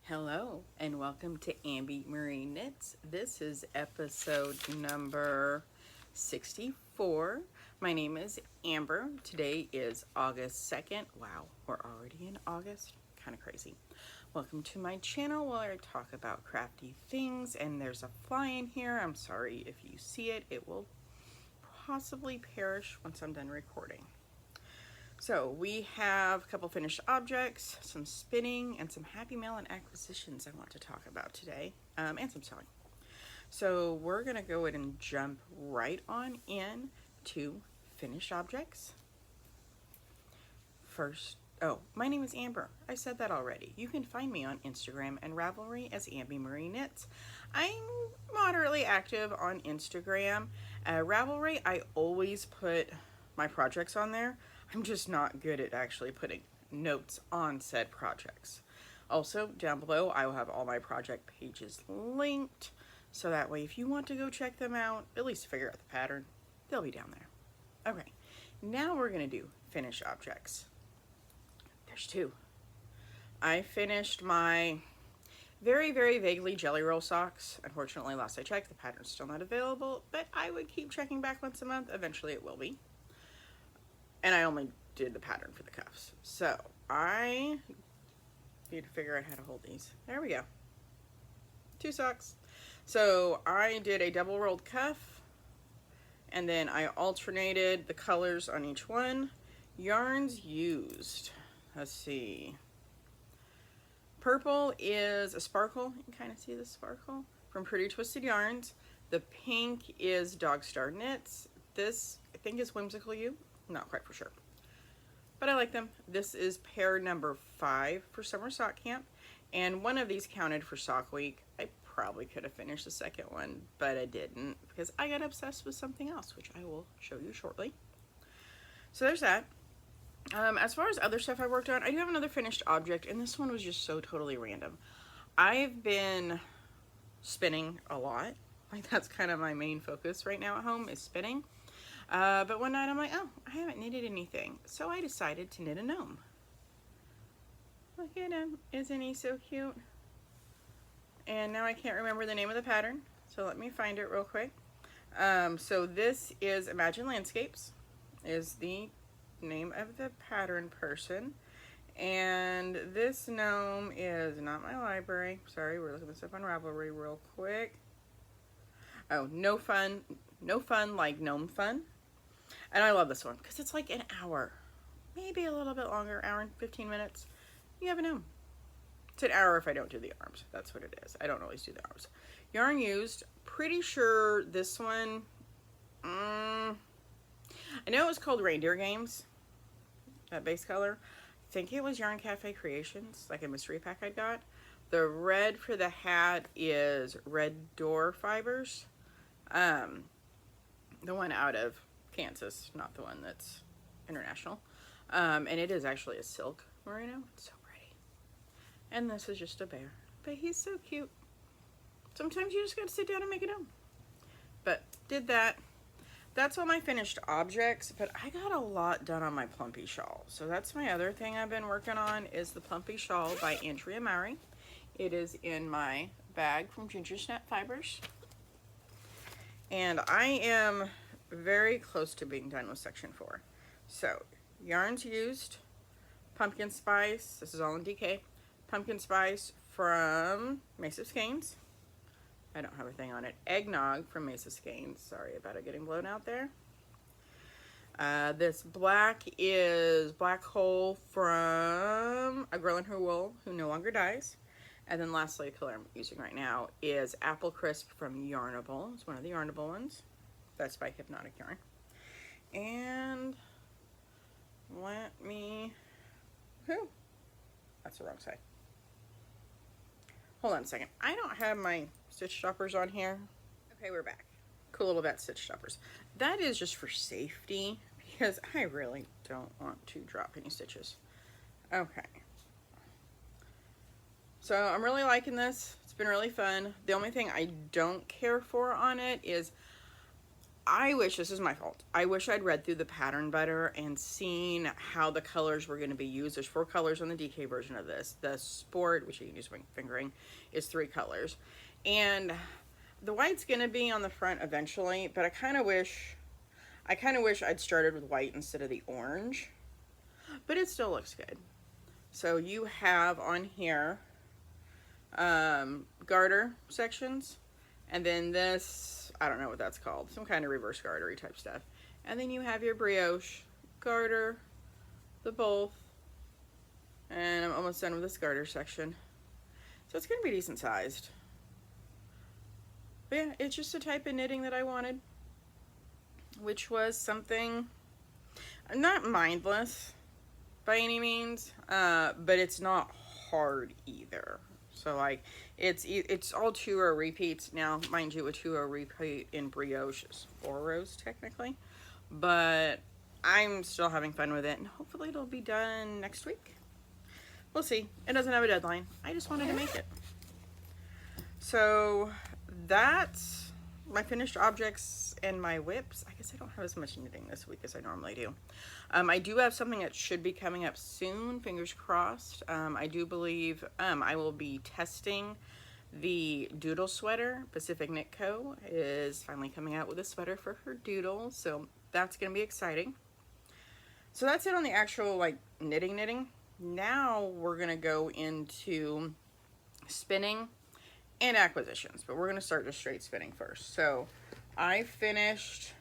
Hello and welcome to Ambi Marie Knits. This is episode number 64. My name is Amber. Today is August 2nd. Wow, we're already in August. Kind of crazy. Welcome to my channel where I talk about crafty things, and there's a fly in here. I'm sorry if you see it. It will possibly perish once I'm done recording. So we have a couple finished objects, some spinning, and some happy mail and acquisitions I want to talk about today, and some sewing. So we're going to go ahead and jump right on in to finished objects. First, my name is Amber. I said that already. You can find me on Instagram and Ravelry as Ambi Marie Knits. I'm moderately active on Instagram. Ravelry, I always put my projects on there. I'm just not good at actually putting notes on said projects. Also, down below, I will have all my project pages linked, so that way if you want to go check them out, at least figure out the pattern, they'll be down there. Okay, now we're going to do finished objects. There's two. I finished my very, very vaguely jelly roll socks. Unfortunately, last I checked, the pattern's still not available, but I would keep checking back once a month. Eventually it will be. And I only did the pattern for the cuffs. So I need to figure out how to hold these. There we go. Two socks. So I did a double rolled cuff, and then I alternated the colors on each one. Yarns used. Let's see. Purple is a sparkle. You can kind of see the sparkle from Pretty Twisted Yarns. The pink is Dog Star Knits. This, I think, is Whimsical You. Not quite for sure, but I like them. This is pair number 5 for summer sock camp, and one of these counted for sock week. I probably could have finished the second one, but I didn't because I got obsessed with something else, which I will show you shortly. So there's that. As far as other stuff I worked on, I do have another finished object, and this one was just so totally random. I've been spinning a lot. Like, that's kind of my main focus right now at home, is spinning. But one night I'm like, oh, I haven't knitted anything. So I decided to knit a gnome. Look at him. Isn't he so cute? And now I can't remember the name of the pattern. So let me find it real quick. So this is Imagine Landscapes, is the name of the pattern person. And this gnome is not my library. Sorry, we're looking this up on Ravelry real quick. Oh, No Fun Like Gnome Fun. And I love this one because it's like an hour, maybe a little bit longer, hour and 15 minutes. You have a gnome. It's an hour if I don't do the arms. That's what it is. I don't always do the arms. Yarn used. Pretty sure this one, I know it was called Reindeer Games, that base color. I think it was Yarn Cafe Creations, like a mystery pack I got. The red for the hat is Red Door Fibers. The one out of Kansas, not the one that's international. And it is actually a silk merino. It's so pretty. And this is just a bear, but he's so cute. Sometimes you just gotta sit down and make it gnome. But did that. That's all my finished objects, but I got a lot done on my Plumpy Shawl. So that's my other thing I've been working on, is the Plumpy Shawl by Andrea Mowry. It is in my bag from Gingersnapfibers. And I am very close to being done with section 4. So yarns used, pumpkin spice, this is all in DK, pumpkin spice from Mace of Skeins. I don't have a thing on it. Eggnog from Mace of Skeins. Sorry about it getting blown out there. This black is Black Hole from A Girl in Her Wool Who No Longer Dies. And then lastly, the color I'm using right now is Apple Crisp from Yarnable. It's one of the Yarnable ones. That's by Hypnotic Yarn. And let me, that's the wrong side. Hold on a second. I don't have my stitch stoppers on here. Okay, we're back. Cool little vet stitch stoppers. That is just for safety because I really don't want to drop any stitches. Okay. So I'm really liking this. It's been really fun. The only thing I don't care for on it is I wish, this is my fault, I wish I'd read through the pattern better and seen how the colors were going to be used. There's 4 colors on the DK version of this. The Sport, which you can use with fingering, is 3 colors. And the white's going to be on the front eventually, but I kind of wish I'd started with white instead of the orange. But it still looks good. So you have on here garter sections, and then this, I don't know what that's called, some kind of reverse gartery type stuff. And then you have your brioche garter, the both, and I'm almost done with this garter section. So it's going to be decent sized. But yeah, it's just a type of knitting that I wanted, which was something not mindless by any means, but it's not hard either. So like it's all 2-row repeats. Now mind you, a 2-row repeat in brioche is 4 rows technically, but I'm still having fun with it, and hopefully it'll be done next week. We'll see. It doesn't have a deadline. I just wanted to make it. So that's my finished objects and my whips. I guess I don't have as much knitting this week as I normally do. I do have something that should be coming up soon, fingers crossed. I do believe I will be testing the doodle sweater. Pacific Knit Co. is finally coming out with a sweater for her doodle, so that's going to be exciting. So that's it on the actual like knitting. Now we're going to go into spinning and acquisitions, but we're going to start just straight spinning first. So I finished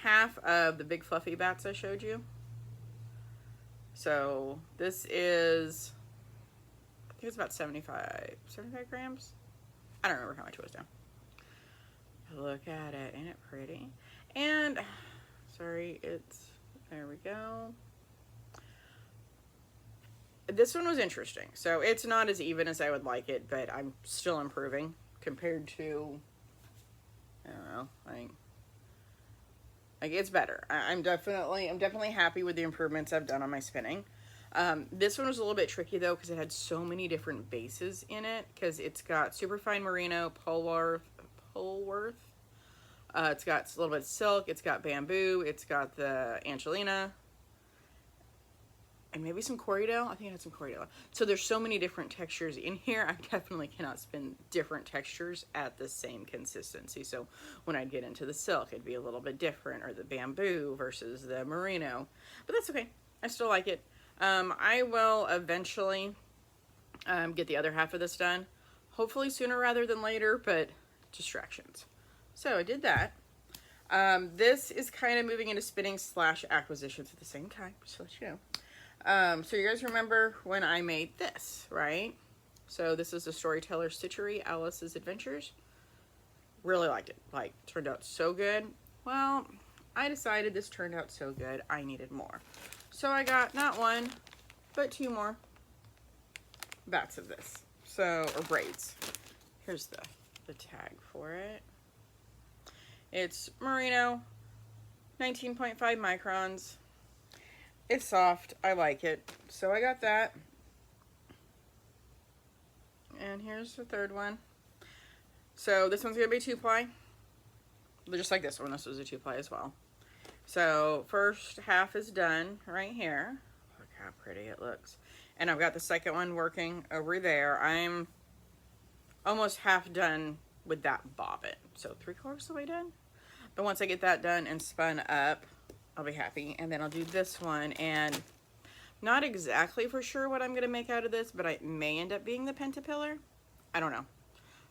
half of the big fluffy bats I showed you. So this is, I think it's about 75 grams. I don't remember how much it was down. Look at it, ain't it pretty? And sorry, there we go. This one was interesting. So it's not as even as I would like it, but I'm still improving compared to, I don't know, like it's better. I'm definitely happy with the improvements I've done on my spinning. This one was a little bit tricky though, because it had so many different bases in it, because it's got superfine merino, Pullover, it's got a little bit of silk, it's got bamboo, it's got the Angelina, and maybe some Corriedale. I think it had some Corriedale. So there's so many different textures in here. I definitely cannot spin different textures at the same consistency. So when I'd get into the silk, it'd be a little bit different, or the bamboo versus the merino. But that's okay. I still like it. I will eventually get the other half of this done. Hopefully sooner rather than later, but distractions. So I did that. This is kind of moving into spinning / acquisitions at the same time, just to let you know. So you guys remember when I made this, right? So this is the Storyteller Stitchery, Alice's Adventures. Really liked it. Like, turned out so good. Well, I decided this turned out so good, I needed more. So I got not 1, but 2 more bats of this. So, or braids. Here's the tag for it. It's merino, 19.5 microns. It's soft. I like it. So I got that. And here's the third one. So this one's going to be 2-ply. Just like this one. This was a 2-ply as well. So first half is done right here. Look how pretty it looks. And I've got the second one working over there. I'm almost half done with that bobbin. So 3/4 of the way done. But once I get that done and spun up, I'll be happy. And then I'll do this one, and not exactly for sure what I'm going to make out of this, but it may end up being the Penta pillar. I don't know.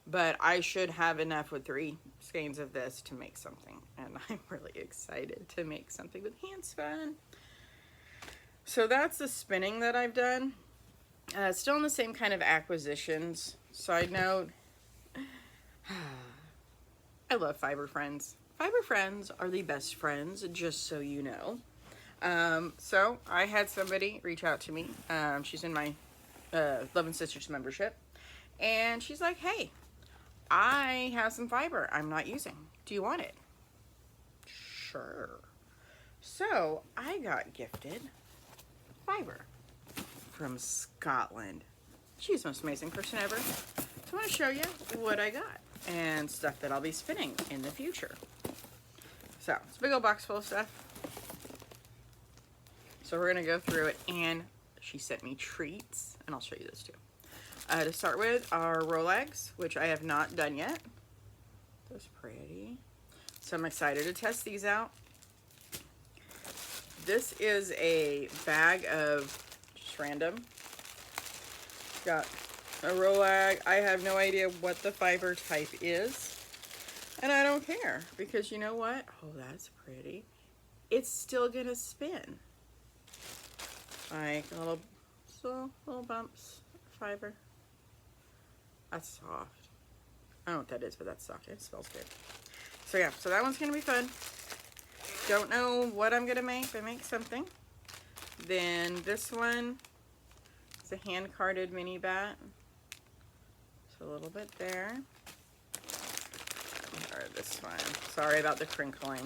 But I should have enough with 3 skeins of this to make something. And I'm really excited to make something with hand spun. So that's the spinning that I've done. Still in the same kind of acquisitions. Side note, I love Fiber Friends. Fiber Friends are the best friends, just so you know. So I had somebody reach out to me. She's in my Love and Sisters membership. And she's like, hey, I have some fiber I'm not using. Do you want it? Sure. So I got gifted fiber from Scotland. She's the most amazing person ever. So I want to show you what I got and stuff that I'll be spinning in the future. So it's a big old box full of stuff. So we're gonna go through it, and she sent me treats, and I'll show you those too. To start with, our Rolex, which I have not done yet. Those pretty. So I'm excited to test these out. This is a bag of just random. Got a Rolex. I have no idea what the fiber type is, and I don't care, because you know what? Oh, that's pretty. It's still gonna spin. Like little bumps of fiber. That's soft. I don't know what that is, but that's soft. It smells good. So yeah, so that one's gonna be fun. Don't know what I'm gonna make, but make something. Then this one is a hand-carded mini bat. So a little bit there. Or this one. Sorry about the crinkling.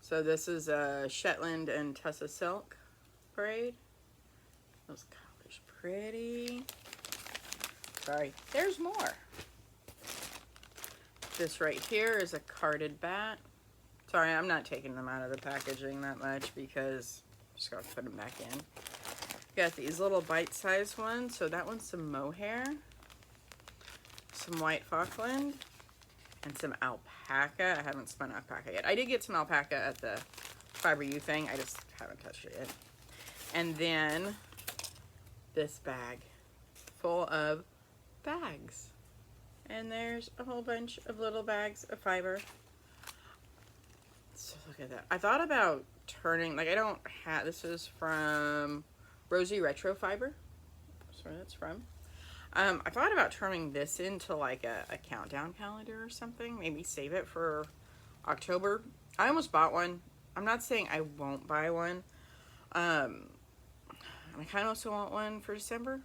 So this is a Shetland and Tussa silk braid. Those colors pretty. Sorry, there's more. This right here is a carded bat. Sorry, I'm not taking them out of the packaging that much because I'm just gonna put them back in. Got these little bite-sized ones. So that one's some mohair, some white Falkland, and some alpaca. I haven't spun alpaca yet. I did get some alpaca at the Fiber U thing. I just haven't touched it yet. And then this bag full of bags. And there's a whole bunch of little bags of fiber. So look at that. I thought about turning, like I don't have, this is from Rosy Retro Fiber. That's where that's from. I thought about turning this into like a countdown calendar or something. Maybe save it for October. I almost bought one. I'm not saying I won't buy one. I kind of also want one for December.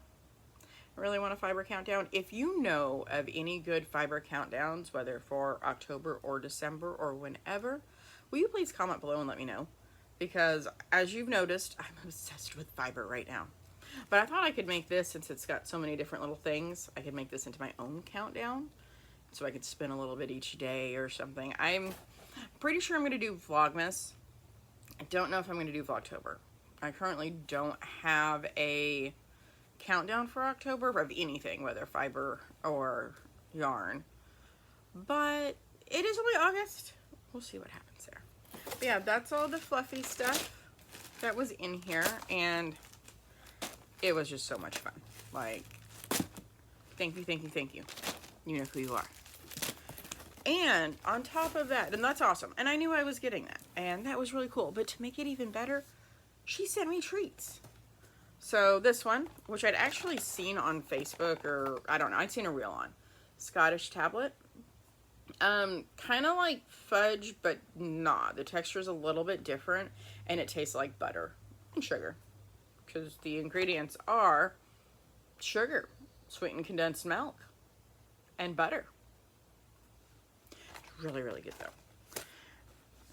I really want a fiber countdown. If you know of any good fiber countdowns, whether for October or December or whenever, will you please comment below and let me know? Because as you've noticed, I'm obsessed with fiber right now. But I thought I could make this, since it's got so many different little things, I could make this into my own countdown. So I could spin a little bit each day or something. I'm pretty sure I'm going to do Vlogmas. I don't know if I'm going to do Vlogtober. I currently don't have a countdown for October of anything, whether fiber or yarn. But it is only August. We'll see what happens there. But yeah, that's all the fluffy stuff that was in here, and it was just so much fun. Like, thank you, thank you, thank you. You know who you are. And on top of that, and that's awesome, and I knew I was getting that, and that was really cool, but to make it even better, she sent me treats. So this one, which I'd actually seen on Facebook, or I don't know, I'd seen a reel on, Scottish tablet. Kind of like fudge, but not. The texture is a little bit different, and it tastes like butter and sugar, because the ingredients are sugar, sweetened condensed milk, and butter. Really, really good though.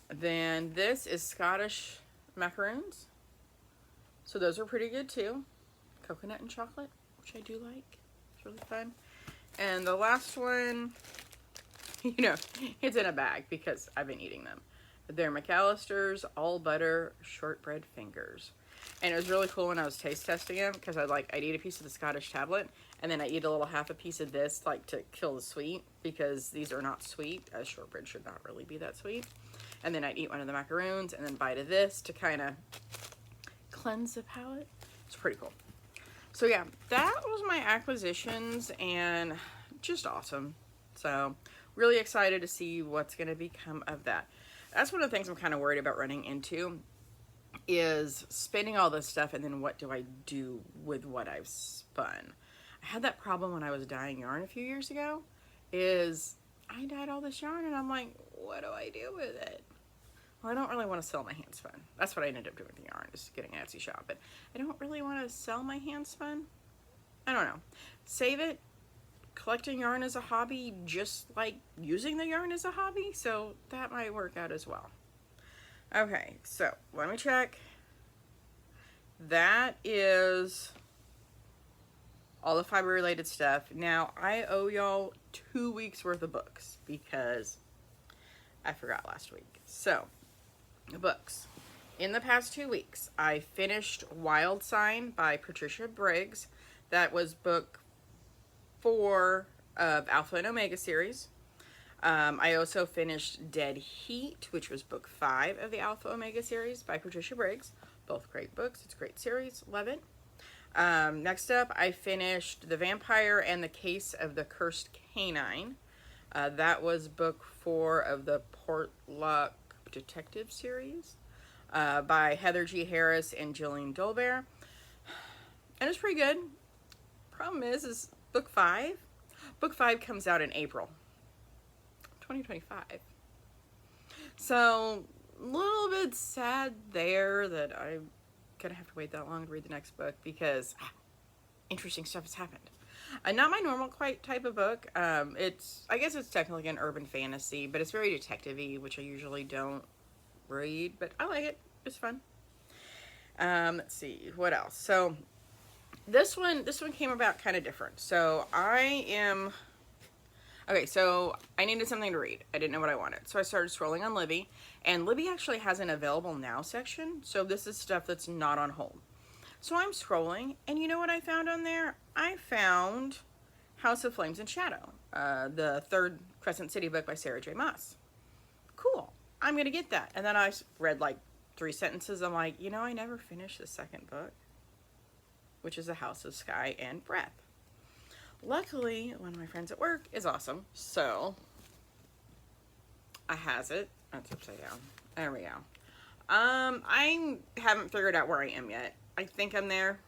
Then this is Scottish macaroons. So those are pretty good too. Coconut and chocolate, which I do like. It's really fun. And the last one, you know, it's in a bag because I've been eating them. They're McAllister's all butter shortbread fingers. And it was really cool when I was taste testing them, because I'd eat a piece of the Scottish tablet, and then I eat a little half a piece of this, like to kill the sweet, because these are not sweet, as shortbread should not really be that sweet. And then I'd eat one of the macaroons, and then bite of this to kind of cleanse the palate. It's pretty cool. So yeah, that was my acquisitions, and just awesome. So really excited to see what's going to become of that. That's one of the things I'm kind of worried about running into, is spending all this stuff, and then what do I do with what I've spun? I had that problem when I was dyeing yarn a few years ago, is I dyed all this yarn, and I'm like, what do I do with it? Well, I don't really want to sell my hand spun. That's what I ended up doing with the yarn, is getting an Etsy shop. But I don't really want to sell my hand spun. I don't know. Save it. Collecting yarn is a hobby, just like using the yarn is a hobby. So that might work out as well. Okay, so let me check. That is all the fiber related stuff. Now I owe y'all 2 weeks worth of books, because I forgot last week. So, books. In the past 2 weeks, I finished Wild Sign by Patricia Briggs. That was book 4 of Alpha and Omega series. I also finished Dead Heat, which was book 5 of the Alpha Omega series by Patricia Briggs. Both great books. It's a great series. Love it. Next up, I finished The Vampire and the Case of the Cursed Canine. That was book 4 of the Portlock Detective series by Heather G. Harris and Jillian Dolbear. And it's pretty good. Problem is book 5. Book 5 comes out in April 2025. So, a little bit sad there that I'm gonna have to wait that long to read the next book because interesting stuff has happened. Not my normal quite type of book. I guess it's technically an urban fantasy, but it's very detective-y, which I usually don't read, but I like it. It's fun. Let's see, what else? So this one came about kind of different. So so I needed something to read. I didn't know what I wanted. So I started scrolling on Libby, and Libby actually has an available now section. So this is stuff that's not on hold. So I'm scrolling, and you know what I found on there? I found House of Flames and Shadow, the 3rd Crescent City book by Sarah J. Maas. Cool. I'm going to get that. And then I read like 3 sentences. I'm like, you know, I never finished the 2nd book, which is A House of Sky and Breath. Luckily, one of my friends at work is awesome, so I has it. That's upside down. There we go. I haven't figured out where I am yet. I think I'm there.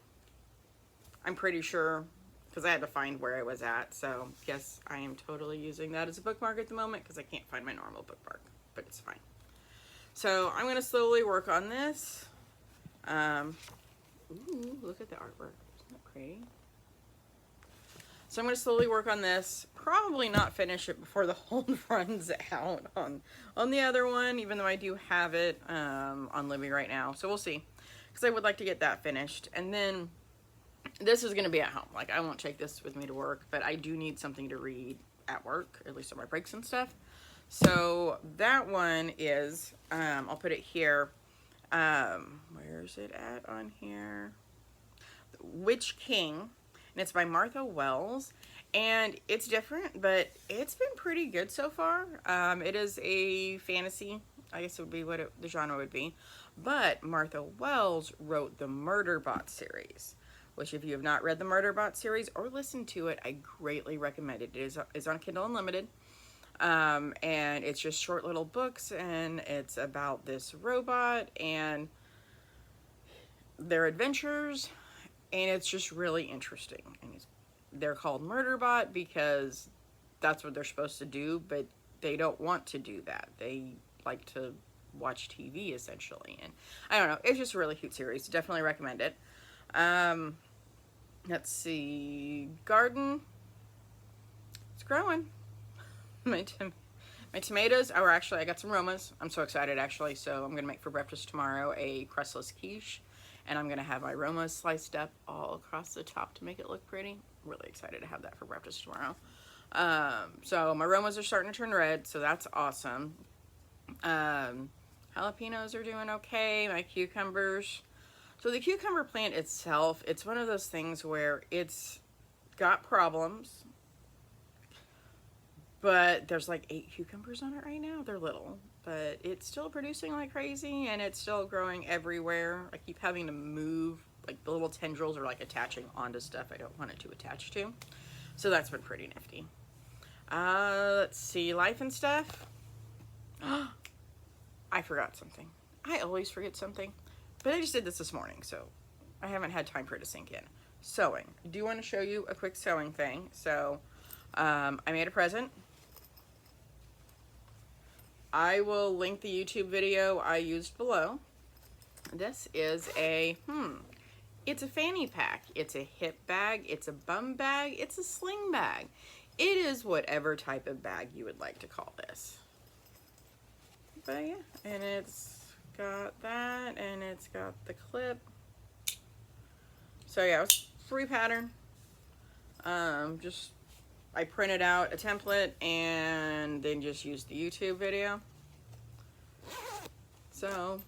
I'm pretty sure, because I had to find where I was at, so yes, I am totally using that as a bookmark at the moment because I can't find my normal bookmark, but it's fine. So I'm going to slowly work on this. Ooh, look at the artwork. Isn't that pretty? So I'm going to slowly work on this. Probably not finish it before the hold runs out on the other one, even though I do have it on Libby right now. So we'll see. Because I would like to get that finished. And then this is going to be at home. Like, I won't take this with me to work, but I do need something to read at work, at least on my breaks and stuff. So that one is, I'll put it here. Where is it at on here? Witch King. And it's by Martha Wells, and it's different, but it's been pretty good so far. It is a fantasy, I guess it would be what the genre would be, but Martha Wells wrote the Murderbot series, which if you have not read the Murderbot series or listened to it, I greatly recommend it. It is on Kindle Unlimited, and it's just short little books, and it's about this robot and their adventures. And it's just really interesting. And they're called Murderbot because that's what they're supposed to do, but they don't want to do that. They like to watch TV, essentially. And I don't know. It's just a really cute series. Definitely recommend it. Let's see. Garden. It's growing. My tomatoes. Oh, actually, I got some Romas. I'm so excited, actually. So I'm going to make for breakfast tomorrow a crustless quiche. And I'm going to have my Romas sliced up all across the top to make it look pretty. I'm really excited to have that for breakfast tomorrow. So my Romas are starting to turn red, so that's awesome. Jalapenos are doing okay. My cucumbers. So the cucumber plant itself, it's one of those things where it's got problems. But there's like 8 cucumbers on it right now. They're little. But it's still producing like crazy, and it's still growing everywhere. I keep having to move, like the little tendrils are like attaching onto stuff I don't want it to attach to. So that's been pretty nifty. Let's see, life and stuff. I forgot something. I always forget something. But I just did this morning, so I haven't had time for it to sink in. Sewing. I do want to show you a quick sewing thing. So I made a present. I will link the YouTube video I used below. This is it's a fanny pack. It's a hip bag. It's a bum bag. It's a sling bag. It is whatever type of bag you would like to call this. But yeah, and it's got that, and it's got the clip. So yeah, it was free pattern. I printed out a template and then just used the YouTube video. So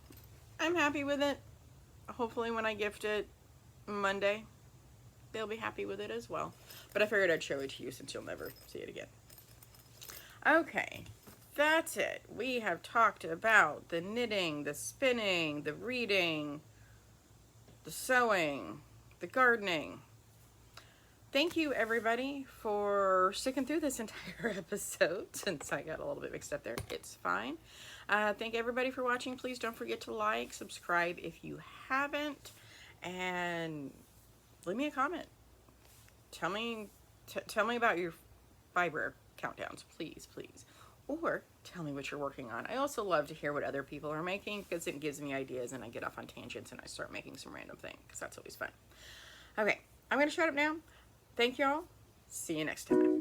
I'm happy with it. Hopefully when I gift it Monday, they'll be happy with it as well. But I figured I'd show it to you since you'll never see it again. Okay, that's it. We have talked about the knitting, the spinning, the reading, the sewing, the gardening. Thank you everybody for sticking through this entire episode since I got a little bit mixed up there. It's fine. Thank everybody for watching. Please don't forget to like, subscribe if you haven't, and leave me a comment. Tell me about your fiber countdowns, please, please. Or tell me what you're working on. I also love to hear what other people are making because it gives me ideas and I get off on tangents and I start making some random thing because that's always fun. Okay, I'm going to shut up now. Thank y'all. See you next time.